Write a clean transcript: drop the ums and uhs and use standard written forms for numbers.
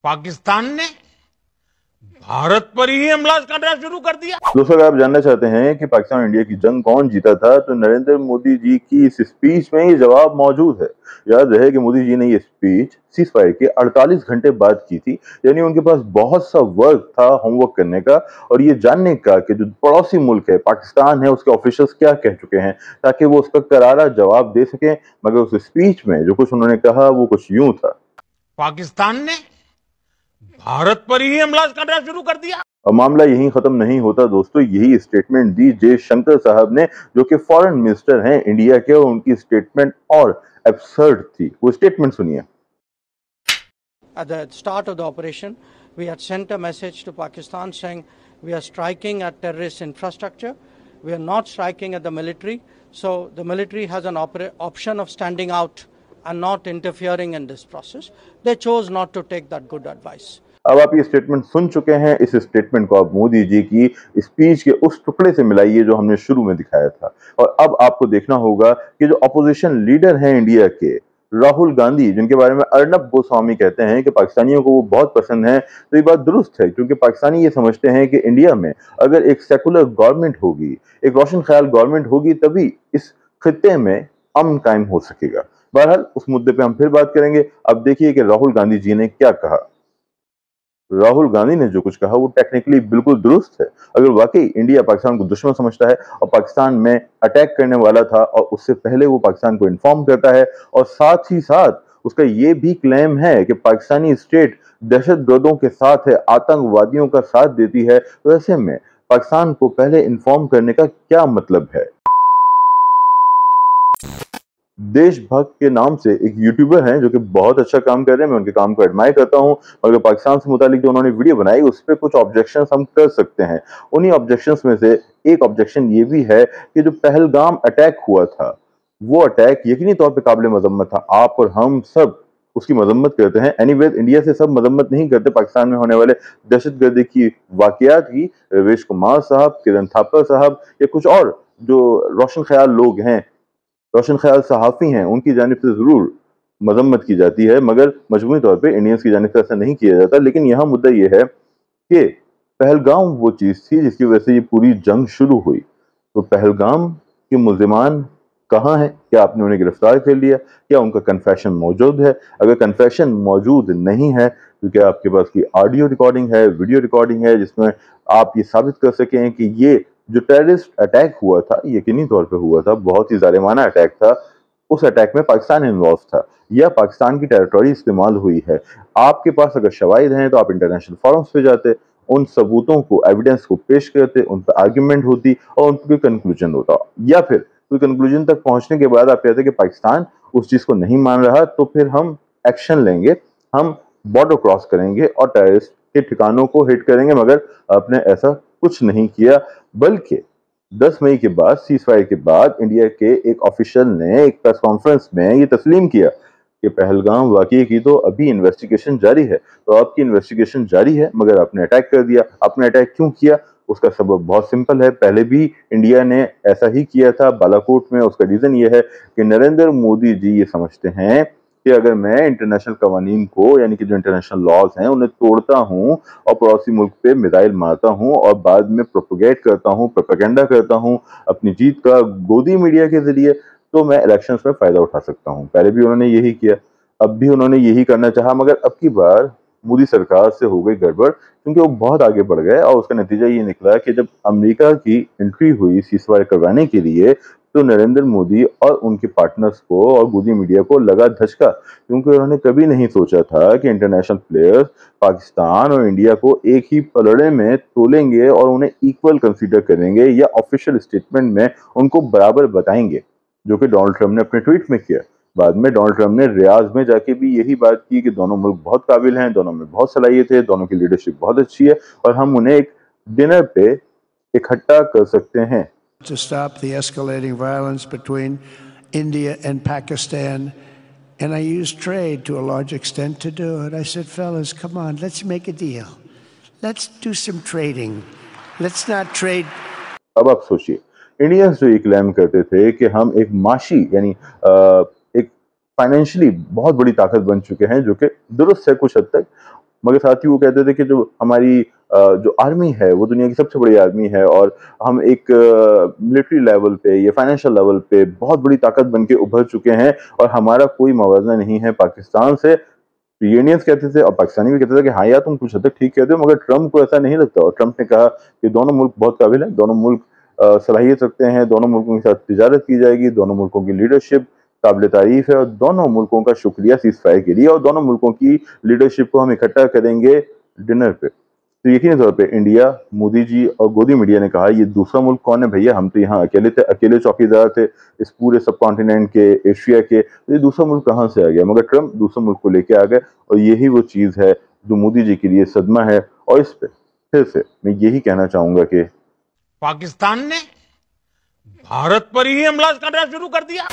पाकिस्तान ने भारत पर ही हमला करना शुरू कर दिया। दोस्तों, अगर आप जानना चाहते हैं कि पाकिस्तान और इंडिया की जंग कौन जीता था, तो नरेंद्र मोदी जी की इस स्पीच में ही जवाब मौजूद है। याद रहे कि मोदी जी ने ये स्पीच सीज फायर के 48 घंटे बाद की थी, यानी उनके पास बहुत सा वर्क था, होमवर्क करने का और ये जानने का कि जो पड़ोसी मुल्क है पाकिस्तान है, उसके ऑफिशियल्स क्या कह चुके हैं, ताकि वो उसका करारा जवाब दे सकें। मगर उस स्पीच में जो कुछ उन्होंने कहा वो कुछ यूं था। पाकिस्तान ने भारत पर ही हमला करना शुरू कर दिया। और मामला यहीं खत्म नहीं होता दोस्तों, यही स्टेटमेंट दी जयशंकर साहब ने, जो कि फॉरेन मिनिस्टर हैं इंडिया के, और उनकी स्टेटमेंट और एब्सर्ड थी। वो स्टेटमेंट सुनिए। At the start of the operation, we had sent a message to Pakistan saying we are striking at terrorist infrastructure. We are not striking at the military. So the military has an option of standing out and not interfering in this process. They chose not to take that good advice. अब आप ये statement सुन चुके हैं। इस statement को आप मोदी जी की speech के उस टुकड़े से मिलाइए जो हमने शुरू में दिखाया था, और अब आपको देखना होगा कि जो अपोजिशन लीडर हैं इंडिया के, राहुल गांधी, जिनके बारे में अर्नब गोस्वामी कहते हैं कि पाकिस्तानियों को वो बहुत पसंद है, तो ये बात दुरुस्त है, क्योंकि पाकिस्तानी ये समझते हैं कि इंडिया में अगर एक सेकुलर गवर्नमेंट होगी, एक रोशन ख्याल गवर्नमेंट होगी, तभी इस खित्ते में अमन कायम हो सकेगा। बहरहाल उस मुद्दे पे हम फिर बात करेंगे। अब देखिए कि राहुल गांधी जी ने क्या कहा। राहुल गांधी ने जो कुछ कहा वो टेक्निकली बिल्कुल दुरुस्त है। अगर वाकई इंडिया पाकिस्तान को दुश्मन समझता है और पाकिस्तान में अटैक करने वाला था, और उससे पहले वो पाकिस्तान को इन्फॉर्म करता है, और साथ ही साथ उसका ये भी क्लेम है कि पाकिस्तानी स्टेट दहशतगर्दों के साथ है, आतंकवादियों का साथ देती है, तो ऐसे में पाकिस्तान को पहले इन्फॉर्म करने का क्या मतलब है। देशभक्त के नाम से एक यूट्यूबर हैं जो कि बहुत अच्छा काम कर रहे हैं, मैं उनके काम को एडमायर करता हूं, मगर पाकिस्तान से मुतालिक जो उन्होंने वीडियो बनाई उस पर कुछ ऑब्जेक्शंस हम कर सकते हैं। उन्हीं ऑब्जेक्शंस में से एक ऑब्जेक्शन ये भी है कि जो पहलगाम अटैक हुआ था, वो अटैक यकीनी तौर पर काबिल मजम्मत था। आप और हम सब उसकी मजम्मत करते हैं। एनीवेज इंडिया से सब मजम्मत नहीं करते पाकिस्तान में होने वाले दहशतगर्दी की वाकयात की। रवीश कुमार साहब, किरण थापर साहब, या कुछ और जो रोशन ख्याल लोग हैं, रोशन ख्याल सहाफ़ी हैं, उनकी जानिब से ज़रूर मजम्मत की जाती है, मगर मजमूई तौर पे इंडियंस की जानिब से ऐसा नहीं किया जाता। लेकिन यहाँ मुद्दा ये है कि पहलगाम वो चीज़ थी जिसकी वजह से ये पूरी जंग शुरू हुई। तो पहलगाम के मुल्ज़िमान कहाँ हैं? क्या आपने उन्हें गिरफ्तार कर लिया? क्या उनका कन्फेशन मौजूद है? अगर कन्फेशन मौजूद नहीं है तो क्या आपके पास की ऑडियो रिकॉर्डिंग है, वीडियो रिकॉर्डिंग है, जिसमें आप ये साबित कर सकें कि ये जो टेररिस्ट अटैक हुआ था, यकीनी तौर पे हुआ था, बहुत ही जालिमाना अटैक था, उस अटैक में पाकिस्तान इन्वॉल्व था या पाकिस्तान की टेरिटरी इस्तेमाल हुई है? आपके पास अगर शवाहिद हैं तो आप इंटरनेशनल फोरम्स पे जाते, उन सबूतों को, एविडेंस को पेश करते, उन पर आर्ग्यूमेंट होती और उन पर कोई कंक्लूजन होता, या फिर कोई कंक्लूजन तक पहुंचने के बाद आप कहते कि पाकिस्तान उस चीज को नहीं मान रहा, तो फिर हम एक्शन लेंगे, हम बॉर्डर क्रॉस करेंगे और टेररिस्ट के ठिकानों को हिट करेंगे। मगर आपने ऐसा कुछ नहीं किया, बल्कि 10 मई के बाद, सीज फायर के बाद, इंडिया के एक ऑफिशियल ने एक प्रेस कॉन्फ्रेंस में ये तस्लीम किया कि पहलगाम वाकये की तो अभी इन्वेस्टिगेशन जारी है। तो आपकी इन्वेस्टिगेशन जारी है, मगर आपने अटैक कर दिया। आपने अटैक क्यों किया? उसका सबब बहुत सिंपल है, पहले भी इंडिया ने ऐसा ही किया था बालाकोट में। उसका रीजन ये है कि नरेंद्र मोदी जी ये समझते हैं कि अगर मैं इंटरनेशनल कवानीन को, यानी कि जो इंटरनेशनल लॉज हैं, उन्हें तोड़ता हूं और पड़ोसी मुल्क पे मिसाइल मारता हूं और बाद में प्रोपोगेट करता हूं, प्रोपेगेंडा करता हूं अपनी जीत का गोदी मीडिया के जरिए, तो मैं इलेक्शंस में फायदा उठा सकता हूं। पहले भी उन्होंने यही किया, अब भी उन्होंने यही करना चाहा, मगर अब की बार मोदी सरकार से हो गई गड़बड़, क्योंकि वो बहुत आगे बढ़ गए। और उसका नतीजा ये निकला कि जब अमेरिका की एंट्री हुई सीज़फायर करवाने के लिए, तो नरेंद्र मोदी और उनके पार्टनर्स को और गोदी मीडिया को लगा धचका, क्योंकि उन्होंने कभी नहीं सोचा था कि इंटरनेशनल प्लेयर्स पाकिस्तान और इंडिया को एक ही पलड़े में तोलेंगे और उन्हें इक्वल कंसीडर करेंगे या ऑफिशियल स्टेटमेंट में उनको बराबर बताएंगे, जो कि डोनाल्ड ट्रंप ने अपने ट्वीट में किया। बाद में डोनाल्ड ट्रंप ने रियाज में जाके भी यही बात की कि दोनों मुल्क बहुत काबिल हैं, दोनों में बहुत सलाहियत है, दोनों की लीडरशिप बहुत अच्छी है और हम उन्हें एक डिनर पे इकट्ठा कर सकते हैं। To stop the escalating violence between India and Pakistan, and I used trade to a large extent to do it. I said, fellas, come on, let's make a deal. Let's do some trading. Let's not trade. अब आप सोचिए, Indians जो ये claim करते थे कि हम एक माशी, यानी एक फाइनेंशियली बहुत बड़ी ताकत बन चुके हैं, जो कि दुरुस्त है कुछ हद तक, मगर साथ ही वो कहते थे कि जो हमारी जो आर्मी है वो दुनिया की सबसे बड़ी आर्मी है और हम एक मिलिट्री लेवल पे या फाइनेंशियल लेवल पे बहुत बड़ी ताकत बन के उभर चुके हैं और हमारा कोई मुवाजना नहीं है पाकिस्तान से। यूएनियंस कहते थे और पाकिस्तानी भी कहते थे कि हाँ यार तुम कुछ हद तक ठीक कहते हो, मगर ट्रंप को ऐसा नहीं लगता और ट्रंप ने कहा कि दोनों मुल्क बहुत काबिल हैं, दोनों मुल्क सलाहियत रखते हैं, दोनों मुल्कों के साथ तिजारत की जाएगी, दोनों मुल्कों की लीडरशिप काबिल तारीफ है और दोनों मुल्कों का शुक्रिया सीज फायर के लिए और दोनों मुल्कों की लीडरशिप को हम इकट्ठा करेंगे डिनर पे। तो यकीनी तौर पे इंडिया, मोदी जी और गोदी मीडिया ने कहा ये दूसरा मुल्क कौन है भैया, हम तो यहाँ अकेले थे, अकेले चौकीदार थे इस पूरे सब कॉन्टिनेंट के, एशिया के, तो ये दूसरा मुल्क कहाँ से आ गया। मगर ट्रंप दूसरे मुल्क को लेके आ गए और यही वो चीज़ है जो मोदी जी के लिए सदमा है। और इस पे फिर से मैं यही कहना चाहूंगा कि पाकिस्तान ने भारत पर ही हमला करना शुरू कर दिया।